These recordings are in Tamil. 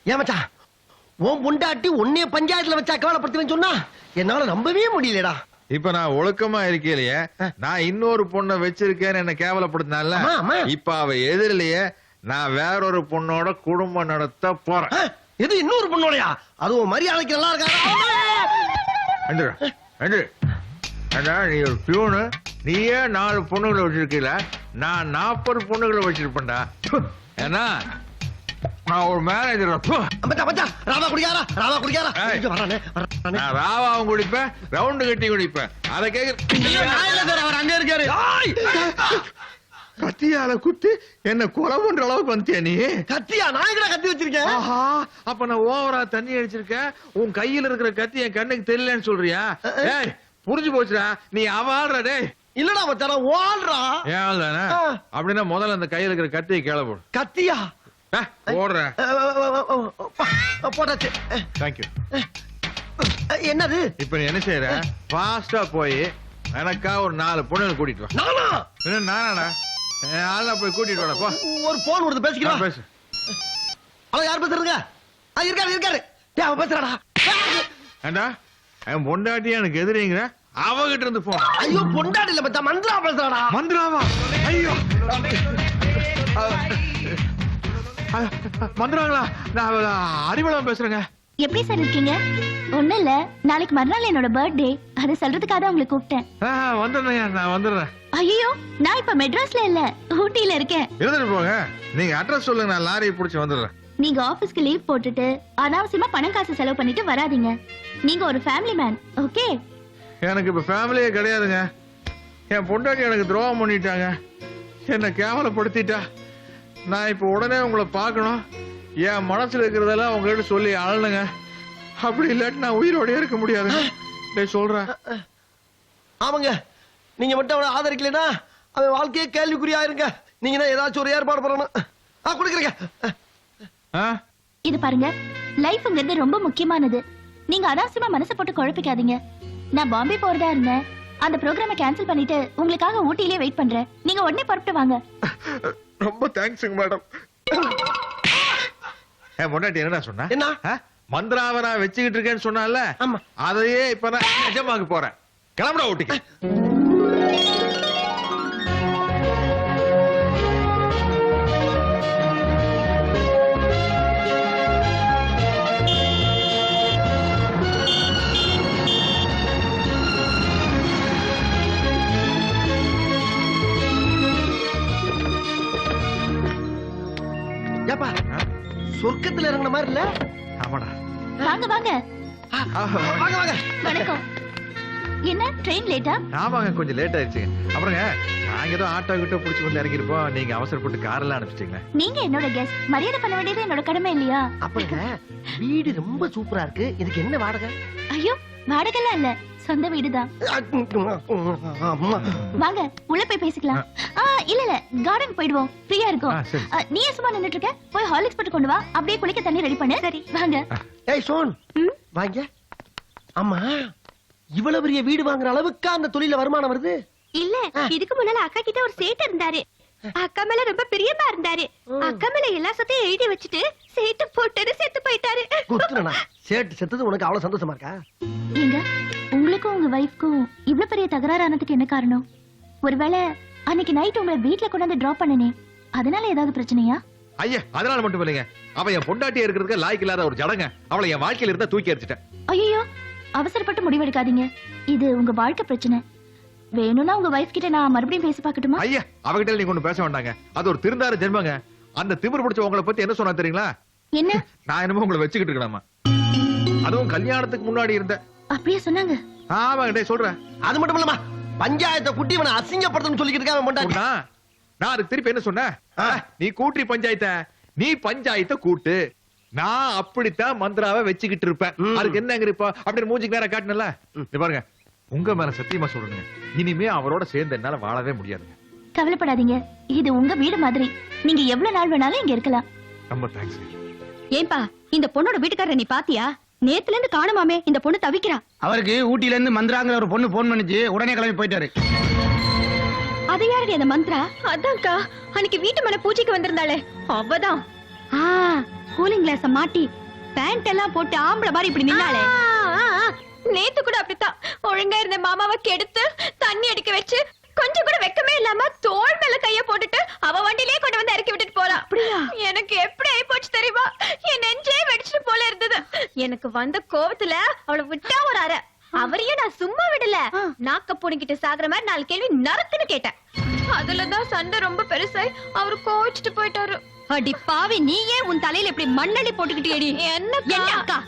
ஏன் மச்சான் உன் பொண்டாட்டி உன்னைய பஞ்சாயத்துல வச்சா கவலைப்படுத்துவேன்னு சொன்னா என்னால நம்பவே முடியலடா. இப்ப நான் ஒழுக்கமா இருக்கலையே, நான் இன்னொரு பொண்ணை வச்சிருக்கேன்னு என்ன கேவலப்படுத்தினால, இப்ப அவ எதிரிலேயே நான் வேறொரு பொண்ணோட குடும்பம் நடத்த போறேன். எது இன்னொரு பொண்ணோடயா? அதுவும் மரியாதைக்கு நல்லா இருக்கா? நீ ஒரு பியூனு, நீயே 4 பொண்ணுகளை வச்சிருக்கீல, நான் 40 பொண்ணுகளை வச்சிருப்பேன்டா. ஏன்னா நான் ஒரு மேனேஜர். ராவா குடிக்காரா, ராவா குடிக்காரா. நான் ராவாவும் குடிப்பேன், ரவுண்டு கட்டி குடிப்பேன். அதை அங்க இருக்காரு. கத்தியால குத்தி என்ன கொலை பண்ற அளவுக்கு வந்துட்டியா நீ? கத்தியா? நான் எங்கடா கத்தி வச்சிருக்கேன்? அப்ப நான் ஓவரா தண்ணி அடிச்சிருக்கேன். உன் கையில இருக்கிற கத்தி என் கண்ணுக்கு தெரியலன்னு சொல்றியா? ஏய் புரிஞ்சு போச்சுடா, நீ அவாடுற. டேய் இல்லடா மச்சான், ஓடுறா. ஏன் தானே? அப்படின்னா முதல்ல அந்த கையில இருக்கிற கத்தியை கீழே போடு. கத்தியா? ஓடுற. போட்டாச்சு. தேங்க்யூ. என்னது இப்ப நீ என்ன செய்யற? ஃபாஸ்டா போய் எனக்கா ஒரு 4 பொண்ணுங்களை கூட்டிட்டு வா. நானா? நானாடா? ஆளா போய் கூட்டிட்டு வாடா போ. ஒரு போன் கொடுத்து பேசிக்கலாம். பேசு. அவ யார் பேசுறதுங்க? இருக்காரு இருக்காரு. அவ பேசுறாடா. ஏண்டா என் பொண்டாட்டி எனக்கு எதிரிங்கிற? அவகிட்ட இருந்து போன். ஐயோ பொண்டாட்டி இல்ல மச்சான், மந்திரா பேசுறாடா. மந்திராவா? ஐயோ மந்திராங்களா? நான் அறிவளம் பேசுறேங்க. எப்படி சார் இருக்கீங்க? ஒண்ணு இல்ல, நாளைக்கு மறுநாள் என்னோட பர்த்டே, அதை சொல்றதுக்காக தான் உங்களை கூப்பிட்டேன். வந்துடுறேன், நான் வந்துடுறேன். ஐயோ நான் இப்ப மெட்ராஸ்ல இல்ல, ஊட்டியில இருக்கேன். இருந்துட்டு போங்க, நீங்க அட்ரஸ் சொல்லுங்க, நான் லாரியை பிடிச்சி வந்துடுறேன். நீங்க ஆபீஸ்க்கு லீவ் போட்டுட்டு அனாவசியமா பணம் காசு செலவு பண்ணிட்டு வராதீங்க. நீங்க ஒரு ஃபேமிலி மேன், ஓகே? எனக்கு இப்ப ஃபேமிலியே கிடையாதுங்க. என் பொண்டாட்டி எனக்கு துரோகம் பண்ணிட்டாங்க, என்ன கேவலப்படுத்திட்டா. நான் இப்ப உடனே உங்களை பார்க்கணும். என் மனசுல இருக்கிறதெல்லாம் உங்ககிட்ட சொல்லி அழனுங்க. அப்படி இல்லாட்டி நான் உயிரோடய இருக்க முடியாது சொல்றேன். ஆமாங்க, நீங்க மட்டும் அவனை ஆதரிக்கலைன்னா அவன் வாழ்க்கையே கேள்விக்குறியா இருங்க. நீங்க தான் ஏதாச்சும் ஒரு ஏற்பாடு பண்ணணும். கொடுக்குறீங்க. இது பாருங்க, லைஃப்ங்கிறது ரொம்ப முக்கியமானது. நீங்க அனாவசியமா மனசை போட்டு குழப்பிக்காதீங்க. நான் பாம்பே போறதா இருந்தேன், அந்த ப்ரோக்ராமை கேன்சல் பண்ணிட்டு உங்களுக்காக ஊட்டியிலே வெயிட் பண்றேன். நீங்க உடனே புறப்பட்டு வாங்க. ரொம்ப தேங்க்ஸுங்க மேடம். முன்னாடி என்னடா சொன்னா? என்ன மந்திராவை நான் வச்சுக்கிட்டு இருக்கேன்னு சொன்னால, அதையே இப்ப நான் நிஜமாக்க போறேன். கிளம்புடா ஊட்டிக்கு. சொர்க்கத்துல இறங்கின மாதிரி இல்ல? ஆமாடா. வாங்க வாங்க. வாங்க வாங்க. வணக்கம். என்ன ட்ரெயின் லேட்டா? ஆமாங்க, கொஞ்சம் லேட் ஆயிடுச்சு. அப்புறங்க நாங்க ஏதோ ஆட்டோ கிட்ட புடிச்சு வந்து இறங்கிருப்போம், நீங்க அவசரப்பட்டு கார்ல அனுப்பிச்சிட்டீங்க. நீங்க என்னோட கெஸ்ட், மரியாதை பண்ண வேண்டியது என்னோட கடமை இல்லையா? அப்பங்க வீடு ரொம்ப சூப்பரா இருக்கு, இதுக்கு என்ன வாடகை? ஐயோ வாடகைலாம் இல்ல, சொந்த வீடுதான். வாங்க உள்ள போய் பேசிக்கலாம். இல்ல இல்ல, கார்டன் போயிடுவோம், ஃப்ரீயா இருக்கும். நீ சும்மா நின்னுட்டு இருக்க, போய் ஹார்லிக்ஸ் போட்டு கொண்டு வா, அப்படியே குளிக்க தண்ணி ரெடி பண்ணு. சரி வாங்க. ஏய் சோன், வாங்க. அம்மா இவ்வளவு பெரிய வீடு வாங்குற அளவுக்கு அந்த தொழில வருமானம் வருது? இல்ல, இதுக்கு முன்னால அக்கா கிட்ட ஒரு சேட்டு இருந்தாரு. அக்கா மேல ரொம்ப பிரியமா இருந்தாரு. அக்கா மேல எல்லா சொத்தையும் எழுதி வச்சுட்டு சேட்டு போட்டு செத்து போயிட்டாரு. குத்துறனா? சேட்டு செத்தது உனக்கு அவ்வளவு சந்தோஷமா இருக்கா? ஏங்க, உங்களுக்கும் உங்க வைஃப்க்கும் இவ்வளவு பெரிய தகராறு ஆனதுக்கு என்ன காரணம்? ஒருவேளை அன்னைக்கு நைட் உங்களை வீட்ல கொண்டாந்து டிராப் பண்ணனே, அதனால ஏதாவது பிரச்சனையா? ஐயா அதனால மட்டும் இல்லைங்க, அவ என் பொண்டாட்டியா இருக்கிறதுக்கு லாய்க்கு இல்லாத ஒரு ஜடங்க. அவளை என் வாழ்க்கையில இருந்தா தூக்கி எறிச்சிட்டேன். ஐயோ அவசரப்பட்டு முடிவெடுக்காதீங்க, இது உங்க வாழ்க்கை பிரச்சனை. வேணும்னா உங்க வைஃப் கிட்ட நான் மறுபடியும் பேசி பார்க்கட்டுமா? ஐயா அவகிட்ட நீங்க ஒண்ணு பேச வேண்டாங்க, அது ஒரு திருந்தார ஜென்மங்க. அந்த திமிரு பிடிச்ச உங்களை பத்தி என்ன சொன்னா தெரியுங்களா? என்ன? நான் என்னமோ உங்களை வச்சுக்கிட்டு இருக்கலாமா, அதுவும் கல்யாணத்துக்கு முன்னாடி இருந்த. அப்படியே சொன்னாங்க? ஆமாங்க சொல்றேன். அது மட்டும் இல்லமா, பஞ்சாயத்தை கூட்டி இவனை அசிங்கப்படுத்தணும்னு சொல்லிக்கிட்டு இருக்காங்க. நான் அதுக்கு திருப்பி என்ன சொன்னேன்? நீ கூட்டி பஞ்சாயத்தை, நீ பஞ்சாயத்தை கூட்டு, நான் அப்படித்தான் மந்திராவை வச்சுக்கிட்டு இருப்பேன். அதுக்கு என்னங்க இப்ப அப்படின்னு மூஞ்சிக்கு நேரம் காட்டினல. பாருங்க, உங்க மேல சத்தியமா சொல்றேங்க, இனிமே அவரோட சேர்ந்து என்னால வாழவே முடியாதுங்க. கவலைப்படாதீங்க, இது உங்க வீடு மாதிரி, நீங்க எவ்வளவு நாள் வேணாலும் இங்க இருக்கலாம். ரொம்ப தேங்க்ஸ். ஏன்பா இந்த பொண்ணோட வீட்டுக்காரரை நீ பாத்தியா? நேத்துல இருந்து காணுமாமே, இந்த பொண்ணு தவிக்கிறா. அவருக்கு ஊட்டில இருந்து மந்திராங்கிற ஒரு பொண்ணு போன் பண்ணிச்சு, உடனே கிளம்பி போயிட்டாரு. அது யாருடைய அந்த மந்திரா? அதான்க்கா, அன்னைக்கு வீட்டு மேல பூஜைக்கு வந்திருந்தாளே அவதான். கூலிங் கிளாஸ மாட்டி பேண்ட் எல்லாம் போட்டு ஆம்பளை மாதிரி இப்படி நின்னாலே. நேத்து கூட அப்படித்தான் ஒழுங்கா இருந்த மாமாவை கெடுத்து தண்ணி அடிக்க வச்சு கொஞ்சம் கூட வெக்கமே இல்லாம தோள் மேல கைய போட்டுட்டு அவ வண்டியிலே கொண்டு வந்து இறக்கி விட்டுட்டு போறா. எனக்கு எப்படி ஆயி போச்சு தெரியுமா? என் நெஞ்சே வெடிச்சிட்டு போல இருந்தது. எனக்கு வந்த கோவத்துல அவளை விட்டா ஒரு அரை. அவரையும் நான் சும்மா விடல, நாக்க புடிங்கிட்டு சாகுற மாதிரி 4 கேள்வி நறுக்குன்னு கேட்டேன். அதுலதான் சண்டை ரொம்ப பெருசாய் அவரு கோவிச்சுட்டு போயிட்டாரு. அடி பாவி, நீ ஏன் உன் தலையில இப்படி மண்ணடி போட்டுக்கிட்டேடி? என்ன அக்கா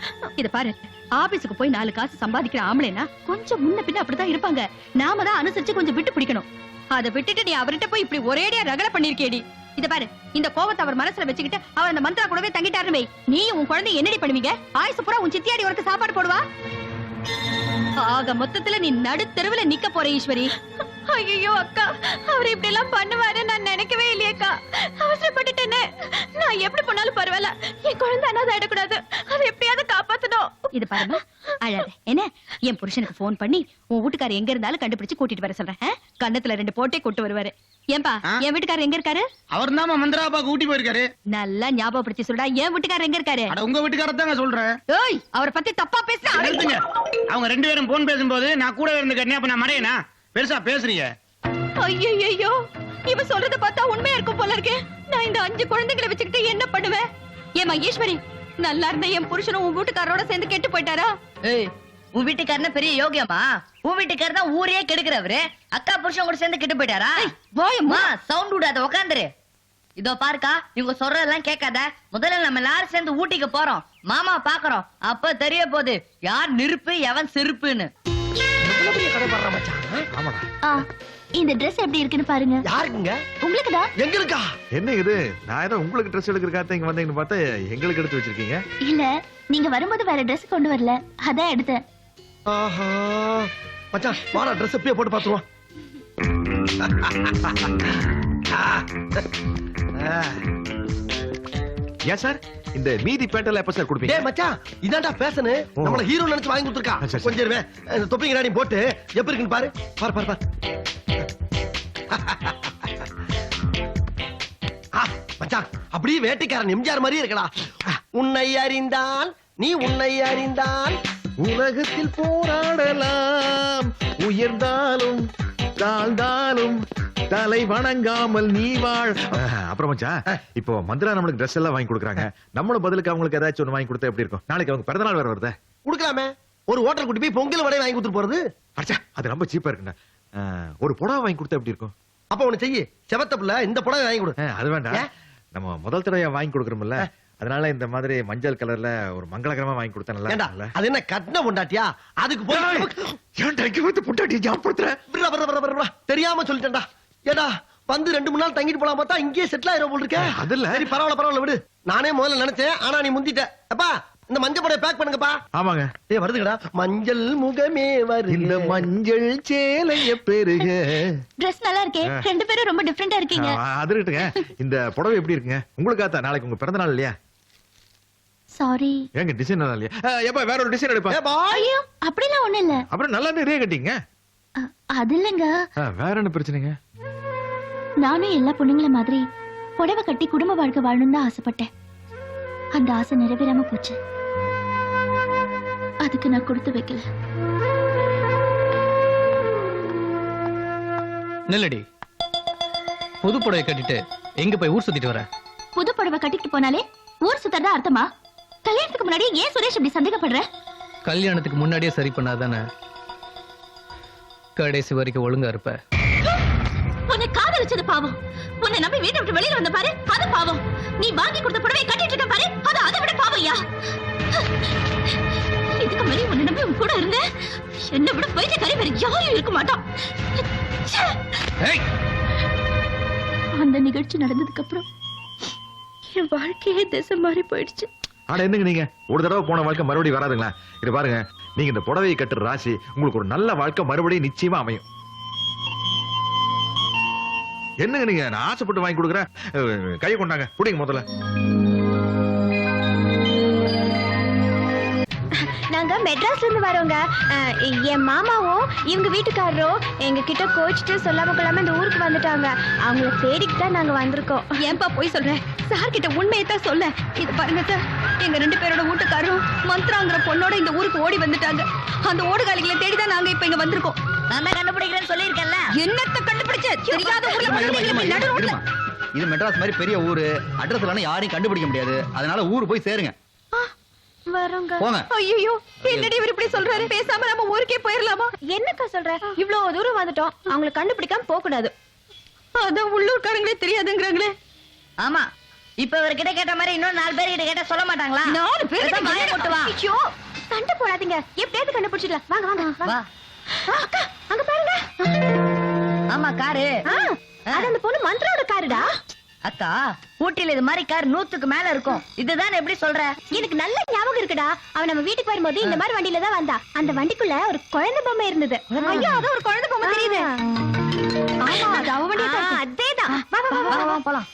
இத பாரு, ஆபீஸுக்கு போய் 4 காசு சம்பாதிக்கிற ஆம்பளைனா கொஞ்சம் முன்ன பின்ன அப்படிதான் இருப்பாங்க. நாம தான் அனுசரிச்சு கொஞ்சம் விட்டு பிடிக்கணும். அதை விட்டுட்டு நீ அவர்கிட்ட போய் இப்படி ஒரேடியா ரகல பண்ணிருக்கேடி. இத பாரு, இந்த கோவத்தை அவர் மனசுல வச்சுக்கிட்டு அவர் அந்த மந்திரா கூடவே தங்கிட்டாருமே, நீ உன் குழந்தை என்னடி பண்ணுவீங்க? ஆயுசு பூரா உன் சித்தியாடி உனக்கு சாப்பாடு போடுவா. ஆக மொத்தத்துல நீ நடுத்தெருவுல நிக்க போற ஈஸ்வரி. ஐயோ அக்கா, அவர் இப்படி எல்லாம் பண்ணுவாரு நான் நினைக்கவே இல்லையேக்கா. அவசரப்பட்டுட்டேனே. நான் எப்படி பண்ணாலும் பரவாயில்ல, என் குழந்தை அனாதை ஆயிடக்கூடாது. அதை எப்படியாவது காப்பாத்தணும். இது பாருமா, அழாத என்ன. என் புருஷனுக்கு போன் பண்ணி உன் வீட்டுக்காரர் எங்க இருந்தாலும் கண்டுபிடிச்சு கூட்டிட்டு வர சொல்றேன். கண்ணத்துல 2 போட்டே கூட்டு வருவாரு. ஏன்பா என் வீட்டுக்காரர் எங்க இருக்காரு? அவர் தான் மந்திராப்பா கூட்டி போயிருக்காரு. நல்லா ஞாபகப்படுத்தி சொல்றா, என் வீட்டுக்காரர் எங்க இருக்காரு? உங்க வீட்டுக்காரத்தாங்க சொல்றேன். ஏய், அவரை பத்தி தப்பா பேசுறா. அவங்க 2 பேரும் போன் பேசும்போது நான் கூட இருந்து கட்டினா அப்ப நான் மறையனா பெருசா பேசுறீங்க. ஐயோ, இவ சொல்றத பார்த்தா உண்மையா இருக்கும் போல இருக்கே. நான் இந்த 5 குழந்தைகளை வச்சுக்கிட்டு என்ன பண்ணுவேன்? ஏமா ஈஸ்வரி, நல்லா இருந்த என் புருஷனும் உன் வீட்டுக்காரோட சேர்ந்து கெட்டு போயிட்டாரா? ஏய், உன் வீட்டுக்காரன பெரிய யோகியமா? உன் வீட்டுக்காரர் தான் ஊரே கெடுக்கிறவரு. அக்கா புருஷன் கூட சேர்ந்து கெட்டு போயிட்டாரா? போயம்மா, சவுண்ட் விடாத, உட்காந்துரு. இதோ பாருக்கா, இவங்க சொல்றதெல்லாம் கேட்காத. முதல்ல நம்ம எல்லாரும் சேர்ந்து ஊட்டிக்கு போறோம், மாமா பாக்குறோம். அப்ப தெரிய போகுது யார் நெருப்பு எவன் செருப்புன்னு. இந்த Dress எப்படி இருக்குன்னு பாருங்க. யாருக்குங்க? உங்களுக்குதான். எங்க இருக்கா? என்ன இது? நான் ஏதோ உங்களுக்கு ட்ரெஸ் எடுக்கிறக்காக இங்க வந்தீங்கன்னு பார்த்தா எங்களுக்கு எடுத்து வச்சிருக்கீங்க. இல்ல, நீங்க வரும்போது வேற Dress கொண்டு வரல, அதான் எடுத்தேன். ஆஹா மச்சான், வாடா Dress அப்படியே போட்டு பாத்துருவோம். ஏன் சார் இந்த மீதி பேண்டெல்லாம் எப்ப சார் கொடுப்பீங்க? டேய் மச்சான், இதான்டா ஃபேஷன். நம்மள ஹீரோ நினைச்சு வாங்கி கொடுத்திருக்கா. சரி. கொஞ்சம் இருவே, இந்த தொப்பிங்க ராணி போட்டு எப்படி இருக்குன்னு பாரு. பாரு பாரு பாரு. மச்சான், அப்படியே வேட்டைக்காரன் எம்ஜிஆர் மாதிரியே இருக்கடா. உன்னை அறிந்தால் நீ உன்னை அறிந்தால் உலகத்தில் போராடலாம், உயர்ந்தாலும் தாழ்ந்தாலும் தலை வணங்காமல் நீ வாழ். அப்புறம் மச்சான், இப்போ மந்திரா நம்மளுக்கு ட்ரெஸ் எல்லாம் வாங்கி கொடுக்குறாங்க. நம்மளும் பதிலுக்கு அவங்களுக்கு ஏதாச்சும் ஒண்ணு வாங்கி கொடுத்தா எப்படி இருக்கும்? நாளைக்கு அவங்க பிறந்தநாள் வேற வருதே. குடுக்கலாமே. ஒரு ஹோட்டல் கூட்டி போய் பொங்கல் வடை வாங்கி கொடுத்துட்டு போறது. அச்சா, அது ரொம்ப சீப்பா இருக்குண்ணா. ஒரு புடவை வாங்கி கொடுத்தா எப்படி இருக்கும்? அப்ப ஒண்ணு செய்யி, செவத்தப்புல இந்த புடவை வாங்கி கொடு. அது வேண்டாம், நம்ம முதல் தடவையா வாங்கி கொடுக்குறோம்ல, அதனால இந்த மாதிரி மஞ்சள் கலர்ல ஒரு மங்களகரமா வாங்கி கொடுத்தா நல்லா இருக்கும்ல. அது என்ன கட்ன பொண்டாட்டியா? அதுக்கு போய் ஏன்டா இங்க வந்து பொண்டாட்டி ஞாபகப்படுத்துற? தெரியாம சொல்லிட்டேன்டா. ஏடா வந்து 2-3 நாள் தங்கிட்டு போலாம் பார்த்தா இங்கேயே செட்டில் ஆயிரும் போல இருக்கே. அது இல்ல. சரி பரவாயில்ல விடு. நானே முதல்ல நினைச்சேன், ஆனா நீ முந்திட்ட. அப்பா இந்த மஞ்சள் புடவை பேக் பண்ணுங்கப்பா. ஆமாங்க. வருதுங்கடா. மஞ்சள் முகமே வருது, இந்த மஞ்சள் சேலைய பெருக. Dress நல்லா இருக்கே. 2 பேரும் ரொம்ப டிஃபரெண்டா இருக்கீங்க. அது இருக்கட்டுங்க. இந்த புடவை எப்படி இருக்குங்க? உங்களுக்காக நாளைக்கு உங்க பிறந்த நாள் இல்லையா? சாரி. ஏங்க டிசைன் நல்லா இல்லையா? எப்ப வேற ஒரு டிசைன் எடுப்பா. ஐயோ, அப்படிலாம் ஒண்ணு இல்ல. அப்புறம் நல்லா நிறைய கட்டிங்க. அது இல்லங்க. வேற என்ன பிரச்சனைங்க? நானும் எல்லா பொண்ணுங்கள மாதிரி புடவை கட்டி குடும்ப வாழ்க்கை வாழணும்னு தான் ஆசைப்பட்டேன். அந்த ஆசை நிறைவேறாம போச்சு. அதுக்கு நான் கொடுத்து வைக்கல. நெல்லடி, புது புடவை கட்டிட்டு எங்க போய் ஊர் சுத்திட்டு வர? புது புடவை கட்டிட்டு போனாலே ஊர் சுத்தறதா அர்த்தமா? கல்யாணத்துக்கு முன்னாடி ஏன் சுரேஷ் இப்படி சந்தேகப்படுற? கல்யாணத்துக்கு முன்னாடியே சரி பண்ணாதானே கடைசி வரைக்கும் ஒழுங்கா இருப்ப. உன்னை காதலிச்சது பாவம். உன்னை நம்பி வீட்டை விட்டு வெளியில வந்த பாரு, அது பாவம். நீ வாங்கி கொடுத்த புடவை கட்டிட்டு இருக்க பாரு, அது அதை விட பாவையா? இதுக்கு மேலே உன்னை நம்பி உன் கூட இருந்த என்னை விட போயிட்டு கரை வேற யாரும் இருக்க மாட்டான். அந்த நிகழ்ச்சி நடந்ததுக்கு அப்புறம் என் வாழ்க்கையே திசை மாறி போயிடுச்சு. ஆனா என்னங்க நீங்க ஒரு தடவை போன வாழ்க்கை மறுபடியும் வராதுங்களா? இது பாருங்க, நீங்க இந்த புடவையை கட்டுற ராசி உங்களுக்கு ஒரு நல்ல வாழ்க்கை மறுபடியும் நிச்சயமா அமையும். என்னங்க நீங்க, நான் ஆசைப்பட்டு வாங்கி கொடுக்குறேன். கையை கொண்டாங்க, புடிங்க முதல்ல. நாங்க மெட்ராஸ்ல இருந்து வரோங்க. என் மாமாவும் இவங்க வீட்டுக்காரரும் எங்க கிட்ட கோச்சிட்டு சொல்லாம கொள்ளாம இந்த ஊருக்கு வந்துட்டாங்க. அவங்கள தேடிட்டு தான் நாங்க வந்திருக்கோம். ஏன்பா போய் சொல்ற? சார் கிட்ட உண்மையை தான் சொல்ல. இது பாருங்க சார், எங்க 2 பேரோட வீட்டுக்காரரும் மந்த்ராங்கிற பொண்ணோட இந்த ஊருக்கு ஓடி வந்துட்டாங்க. அந்த ஓடுகாலிகளை தேடி தான் நாங்க இப்ப இங்க வந்திருக்கோம். நான் தான் கண்டுபிடிக்கிறேன்னு சொல்லியிருக்கேன்ல. என்னத்த கண்டுபிடிச்ச? தெரியாத ஊர்ல வந்து நடு ரோட்ல. இது மெட்ராஸ் மாதிரி பெரிய ஊரு, அட்ரஸ் எல்லாம் யாரையும் கண்டுபிடிக்க முடியாது. அதனால ஊரு போய் சேருங்க. வரோங்க. போங்க. ஐயோ, என்னடி இவர் இப்படி சொல்றாரு? பேசாம நம்ம ஊருக்கே போயிரலாமா? என்னக்கா சொல்ற? இவ்வளவு தூரம் வந்துட்டோம், அவங்கள கண்டுபிடிக்காம போக கூடாது. அதான் உள்ளூர்காரங்களே தெரியாதுங்கறாங்களே. ஆமா, இப்ப இவர்கிட்ட கேட்ட மாதிரி இன்னும் 4 பேர் கிட்ட கேட்டா சொல்ல மாட்டாங்களா? 4 பேர் பேசாம வாயை மூட்டு வா. ஐயோ, சண்டை போடாதீங்க. எப்படியாவது கண்டுபிடிச்சிடலாம். வாங்க வாங்க வா. வாங்க. அக்கா, அங்க பாருங்க. ஆமா, காரு. அது அந்த பொண்ணு மந்த்ராவோட காருடா. அக்கா, ஊட்டில இது மாதிரி கார் 100க்கு மேல இருக்கும். இதுதான் எப்படி சொல்ற? எனக்கு நல்ல ஞாபகம் இருக்குடா. அவன் நம்ம வீட்டுக்கு வரும்போது இந்த மாதிரி வண்டியில தான் வந்தா. அந்த வண்டிக்குள்ள ஒரு குழந்தை பொம்மை இருந்தது. ஐயோ, அது ஒரு குழந்தை பொம்மை தெரியுது. ஆமா, அது அவ வண்டியா தான். அதேதான். வா வா வா வா போலாம்.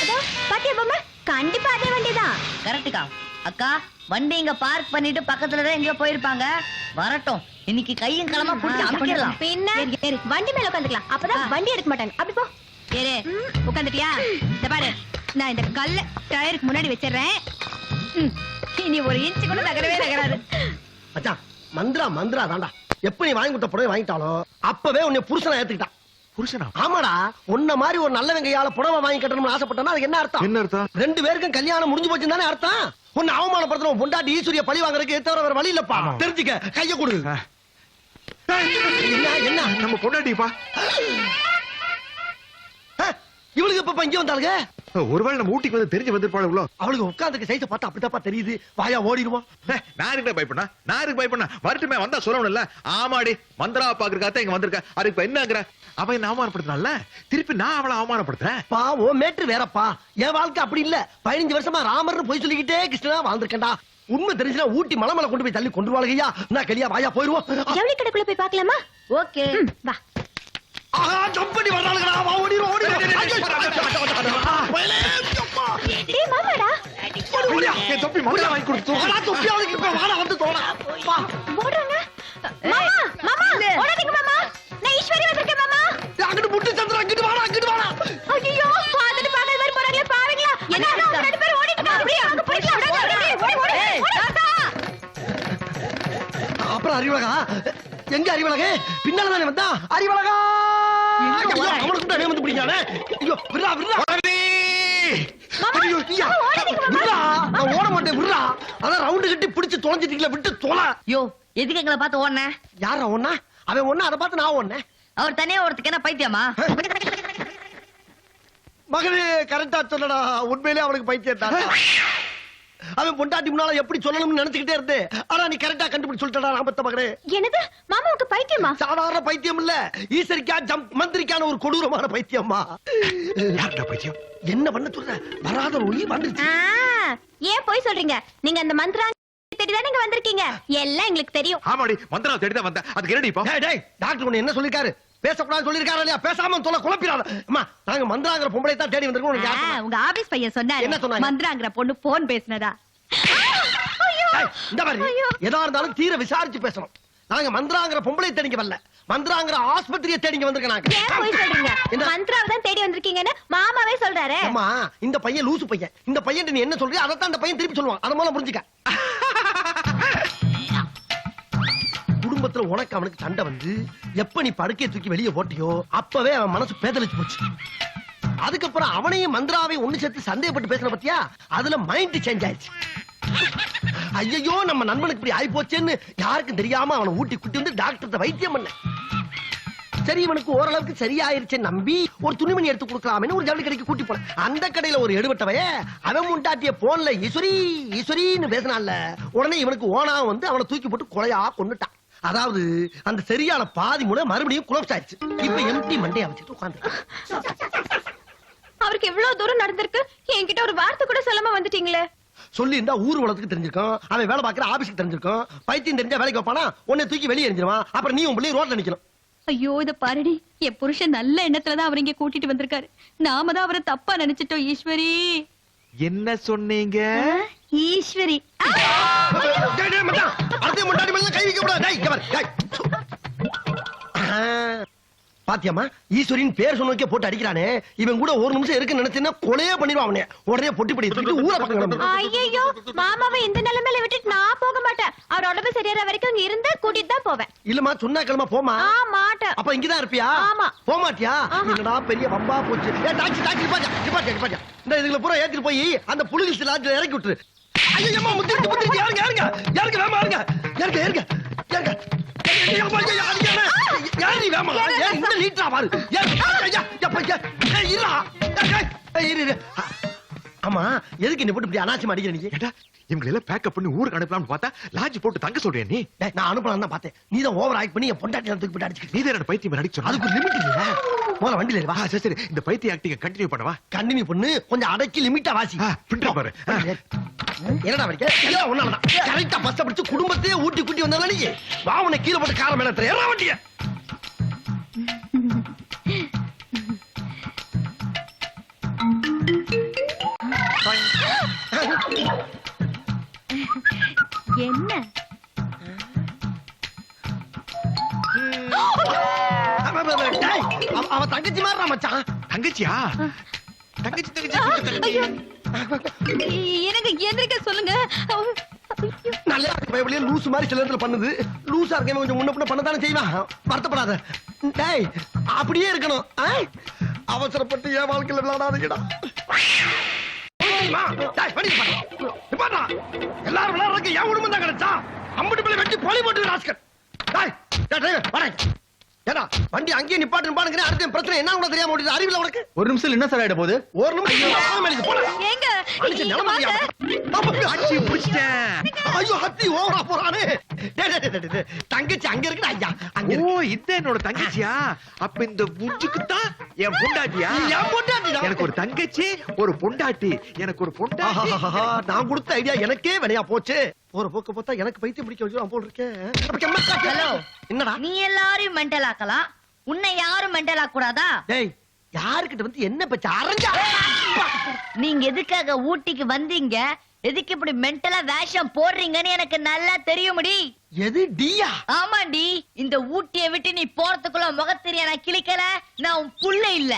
அதோ பாத்தியா பொம்மை? கண்டிப்பா அதே வண்டிதான். கரெக்ட்டுக்கா. அக்கா, வண்டி இங்க பார்க் பண்ணிட்டு பக்கத்துல தான் எங்கேயோ போயிருப்பாங்க. வரட்டும், இன்னைக்கு கையும் களமா புடிச்சு அமைக்கலாம். பின்ன வண்டி மேல உட்காந்துக்கலாம். அப்பதான் வண்டி எடுக்க மாட்டாங்க. அப்படி போ. ஏறு, உட்காந்துட்டியா? இந்த பாரு, நான் இந்த கல்ல டயருக்கு முன்னாடி வச்சிடுறேன். இனி 1 இன்ச் கூட நகரவே நகராது. மச்சான், மந்திரா தாண்டா. எப்ப நீ வாங்கி கொடுத்த புடவை வாங்கிட்டாலும் அப்பவே உன்னை புருஷனா ஏத்துக்கிட்டான். புருஷனா? ஆமாடா, உன்ன மாதிரி ஒரு நல்ல கையால புடவை வாங்கி கட்டணும்னு ஆசைப்பட்டனா அதுக்கு என்ன அர்த்தம்? என்ன அர்த்தம்? 2 பேருக்கும் கல்யாணம் முடிஞ்சு போச்சுன்னு தானே அர்த்தம். உன்னை அவமானப்படுத்துற பொண்டாட்டி ஈஸ்வரிய பழி வாங்குறதுக்கு தவிர வேற வழி இல்லப்பா. தெரிஞ்சுக்க, கைய கொடு. என்ன நம்ம பொண்டாட்டிப்பா. இவளுக்கு இப்ப இங்க வந்தாளுங்க. ஒருவேளை நம்ம ஊட்டிக்கு வந்து தெரிஞ்சு வந்திருப்பாள் உள்ள. அவளுக்கு உட்காந்துக்கு சைஸ பார்த்தா அப்படித்தாப்பா தெரியுது. வாயா ஓடிடுவோம். நான் இருக்க பயப்படா வரட்டுமே வந்தா சொல்லணும்ல. ஆமாடி, மந்திராவை பாக்குறதுக்காக இங்க வந்திருக்க. அதுக்கு இப்ப என்னங்கிற? அவன் என்ன அவமானப்படுத்தினால திருப்பி நான் அவளை அவமானப்படுத்துறேன். ஓ மேட்ரு வேறப்பா. என் வாழ்க்கை அப்படி இல்ல. 15 வருஷமா ராமர்னு போய் சொல்லிக்கிட்டே கிருஷ்ணனா வாழ்ந்திருக்கேன்டா. உண்மை தெரிஞ்சுனா ஊட்டி மலை கொண்டு போய் தள்ளி கொண்டு வாழ்கையா. நான் கலியா வாயா போயிருவோம். ஜவுளி கடைக்குள்ள போய் பார்க்கலாமா? ஓகே, வா. ஆஹா, ஜம்ப் பண்ணி வர்றாளுங்கடா. வா ஓடிடுவோம். டேய் மாமாடா. என் தொப்பி மந்திரா வாங்கி கொடுத்து வாடா, தொப்பி அவளுக்கு இப்ப வாடா வந்து தோடா. வா. ஓடுறாங்க. மாமா, மாமா, ஓடாதீங்க மாமா. நான் ஈஸ்வரி வந்திருக்கேன் மாமா. அங்கிட்டு முட்டு சந்திரா, அங்கிட்டு வாடா. ஐயோ, பாத்துட்டு பாக்காத மாதிரி போறாங்களே பாவீங்களா? என்ன 2 பேரும் ஓடிட்டு இருக்காங்க. அப்படியே அங்க போய்க்கலாம். அப்புறம் அறிவழகா எங்க? அறிவழகே பின்னால தானே வந்தா. அறிவழகா அவனுக்கு தான் வந்து பிடிக்கானே. ஐயோ விடுறா. ஐயோ ஐயா, விடுறா. நான் ஓட மாட்டேன், விடுறா. அதான் ரவுண்டு கட்டி பிடிச்சு தொலைஞ்சிட்டீங்களா, விட்டு தொலை. யோ, எதுக்கு எங்களை பார்த்து ஓடுன? யாரா ஒண்ணா? அவன் ஒண்ணா, அதை பார்த்து நான் ஒண்ணேன். அவர் தனியா ஒருத்துக்கு என்ன பைத்தியமா? மகனே கரெக்டா சொல்லடா. உண்மையிலே அவனுக்கு பைத்தியம் தான். அவன் பொண்டாட்டி முன்னால எப்படி சொல்லணும்னு நினைச்சுக்கிட்டே இருந்து. ஆனா நீ கரெக்டா கண்டுபிடிச்சு சொல்லிட்டடா ராமத்த மகனே. என்னது? மாமாவுக்கு பைத்தியமா? சாதாரண பைத்தியம் இல்ல, ஈஸ்வரிக்கா மந்திரிக்கான ஒரு கொடூரமான பைத்தியம்மா. யாருடா பைத்தியம்? என்ன பண்ண சொல்ற? வராத நோய் வந்துருச்சு. ஏன் போய் சொல்றீங்க? நீங்க அந்த மந்திரா தேடிதான் நீங்க வந்திருக்கீங்க. எல்லாம் எங்களுக்கு தெரியும். ஆமாடி, மந்திரா தேடிதான் வந்தேன். அதுக்கு என்னடி இப்போ? டேய் டாக்டர் உன்னை என்ன சொல்லிருக்காரு? பேசக்கூடாது சொல்லிருக்காரு இல்லையா? பேசாம தொலை குழப்பிடாத. அம்மா, நாங்க மந்திராங்கிற பொம்பளை தான் தேடி வந்திருக்கோம். உனக்கு யார் சொன்னா? உங்க ஆபீஸ் பையன் சொன்னாரு. என்ன சொன்னாங்க? மந்திராங்கிற பொண்ணு போன் பேசினதா. டேய், இந்த மாதிரி எதா இருந்தாலும் தீர விசாரிச்சு பேசணும். நாங்க மந்திராங்கிற பொம்பளை தேடிங்க வரல, மந்திராங்கிற ஆஸ்பத்திரியை தேடிங்க வந்திருக்கேன் நாங்க. ஏன் போய் சொல்றீங்க? என்ன? மந்திராவை தான் தேடி வந்திருக்கீங்கன்னு மாமாவே சொல்றாரு. அம்மா, இந்த பையன் லூசு பையன். இந்த பையன் நீ என்ன சொல்றியோ அதைத்தான் அந்த பையன் திருப்பி சொல்லுவான். அத மூலம் புரிஞ்சுக்க. குடும்பத்துல உனக்கு அவனுக்கு சண்டை வந்து எப்ப நீ படுக்கையை தூக்கி வெளியே போட்டியோ அப்பவே அவன் மனசு பேதலிச்சு போச்சு. அதுக்கப்புறம் அவனையும் மந்திராவையும் ஒண்ணு சேர்த்து சந்தேகப்பட்டு பேசுற பத்தியா, அதுல மைண்ட் சேஞ்ச் ஆயிடுச்சு. ஐயோ, நம்ம நண்பனுக்கு இப்படி ஆயி போச்சேன்னு யாருக்கும் தெரியாம அவனை ஊட்டி குட்டி வந்து டாக்டர் வைத்தியம் பண்ண. சரி, இவனுக்கு ஓரளவுக்கு சரியாயிருச்சு நம்பி ஒரு துணிமணி எடுத்து கொடுக்கலாம்னு ஒரு ஜவுளி கடைக்கு கூட்டி போனேன். அந்த கடையில ஒரு எடுபட்டவைய அவன் முண்டாட்டிய போன்ல ஈஸ்வரின்னு பேசினான்ல. உடனே இவனுக்கு ஓனா வந்து அவனை தூக்கி போட்டு கொலையா கொன்னுட்டான். அதாவது அந்த சரியான பாதி மூளை மறுபடியும் குலப்ஸ் ஆயிடுச்சு. இப்ப எம்டி மண்டையை வச்சுட்டு உட்கார்ந்து. அவருக்கு எவ்வளவு தூரம் நடந்திருக்கு, என்கிட்ட ஒரு வார்த்தை கூட சொல்லாம வந்துட்டீங்களே. சொல்லி இருந்தா ஊர் உலகத்துக்கு தெரிஞ்சிருக்கும். அவன் வேலை பார்க்கிற ஆபீஸ்க்கு தெரிஞ்சிருக்கும். பைத்தியம் தெரிஞ்சா வேலைக்கு வைப்பானா? உன்னை தூக்கி வெளியே எரிஞ்சிருவான். அப்புறம் நீ உன் பிள்ளை ரோட்ல நிக்கணும். ஐயோ, இத பாருடி. என் புருஷன் நல்ல எண்ணத்துலதான் அவர் இங்க கூட்டிட்டு வந்திருக்காரு. நாம தான் அவரை தப்பா நினைச்சிட்டோம். ஈஸ்வரி என்ன சொன்னீங்க? ஈஸ்வரி. ஒருத்தையும் முன்னாடி மேல கை வைக்க கூடாது. டேய், இங்க பாரு, டேய். பாத்தியம்மா ஈஸ்வரின் பேர் சொன்னதுக்கே போட்டு அடிக்கிறானே. இவன் கூட ஒரு நிமிஷம் இருக்குன்னு நினைச்சேன்னா கொலையே பண்ணிடுவான் அவனே. உடனே பொட்டி படி தூக்கிட்டு ஊரை பக்கம் கிளம்பு. ஐயோ மாமாவை இந்த நிலைமையில விட்டுட்டு நான் போக மாட்டேன். அவர் உடம்பு சரியாற வரைக்கும் இங்க இருந்தா கூட்டிட்டு தான் போவேன். இல்லம்மா சொன்னா கிளம்ப போமா. மாட்டேன். அப்ப இங்கதான் இருப்பியா? ஆமா. போக மாட்டியா? என்னடா பெரிய வம்பா போச்சு. ஏ டாக்ஸி டாக்ஸி நிப்பாட்டியா. இந்த இதுல பூரா ஏத்திட்டு போய் அந்த புலிகிஸ்ட் லாட்ஜ்ல இறக்கி விட்டுரு. ஐயம்மா முத்திட்டு யாருங்க வேமா யாருங்க ஆமா எதுக்கு என்ன போட்டு இப்படி அனாவசியமா அடிக்கிற நீ? இவங்க எல்லாம் பேக்கப் பண்ணி ஊருக்கு அனுப்பலாம்னு பார்த்தா லாட்ஜ் போட்டு தங்க சொல்றேன் நீ. நான் அனுப்பலாம் தான் பார்த்தேன். நீ தான் ஓவர் ஆக்ட் பண்ணி என் பொண்டாட்டி தூக்கி போட்டு அடிச்சு. நீ தான் பைத்தியம் அடிச்சு சொன்ன. அதுக்கு லிமிட் இல்ல. முதல்ல வண்டியில வா. சரி இந்த பைத்திய ஆக்டிங்க கண்டினியூ பண்ணவா? கண்டினியூ பண்ணு. கொஞ்சம் அடக்கி லிமிட்டா வாசி. பின்னர் பாரு. என்னடா வரைக்கும் எல்லாம் ஒண்ணாலதான் கரெக்டா பஸ் பிடிச்சு குடும்பத்தையே ஊட்டி கூட்டி வந்தால நீ வாவனை கீழே போட்டு காரம் மேல ஏறா வண்டிய. என்ன அவ தங்கச்சி மாறா மச்சான். தங்கச்சியா? தங்கச்சி எனக்கு எந்திரிக்க சொல்லுங்க. நல்லா பயப்படியே லூஸ் மாதிரி சில நேரத்துல பண்ணுது. லூசா இருக்கேன் கொஞ்சம் முன்ன பின்ன பண்ணதானே செய்வான். வருத்தப்படாத. டேய் அப்படியே இருக்கணும். அவசரப்பட்டு என் வாழ்க்கையில விளையாடாதீங்கடா. எல்லாரும் விளையாடுறதுக்கு என் குடும்பம் தான் கிடைச்சா அம்பட்டு பிள்ளை வெட்டி பொலி போட்டு ராஸ்கர். ஏடா வண்டி அங்கேயே நிப்பாட்டு பாருங்க. அடுத்த பிரச்சனை என்ன கூட தெரியாம ஓடிது. அறிவில உனக்கு ஒரு நிமிஷம் என்ன சார் ஆயிட போகுது? ஒரு நிமிஷம் போல. ஏங்க மனுஷன் இங்க நிலைமை வாங்க. ஆச்சி புடிச்சிட்டேன். ஐயோ ஹத்தி ஓவரா போறானே. தங்கச்சி அங்க இருக்குடா ஐயா. அங்க ஓ இதான் என்னோட தங்கச்சியா? அப்ப இந்த புஞ்சுக்கு தான் என் பொண்டாட்டியா? என் பொண்டாட்டி எனக்கு ஒரு தங்கச்சி ஒரு பொண்டாட்டி. எனக்கு ஒரு பொண்டாட்டி. நான் கொடுத்த ஐடியா எனக்கே வினையா போச்சு. ஒரு போக்கு பார்த்தா எனக்கு பைத்தியம் பிடிக்க வச்சு போல் இருக்கேன். ஹலோ என்னடா நீ எல்லாரையும் மென்டல் ஆக்கலாம், உன்னை யாரும் மென்டல் ஆக்க கூடாதா? டேய் யாருக்கிட்ட வந்து என்ன பச்ச அரஞ்சா? நீங்க எதுக்காக ஊட்டிக்கு வந்தீங்க, எதுக்கு இப்படி மென்டலா வேஷம் போடுறீங்கன்னு எனக்கு நல்லா தெரியும்டி. எது டியா? ஆமாண்டி, இந்த ஊட்டியை விட்டு நீ போறதுக்குள்ள முகத்தெரிய நான் கிளிக்கல, நான் உன் புள்ள இல்ல.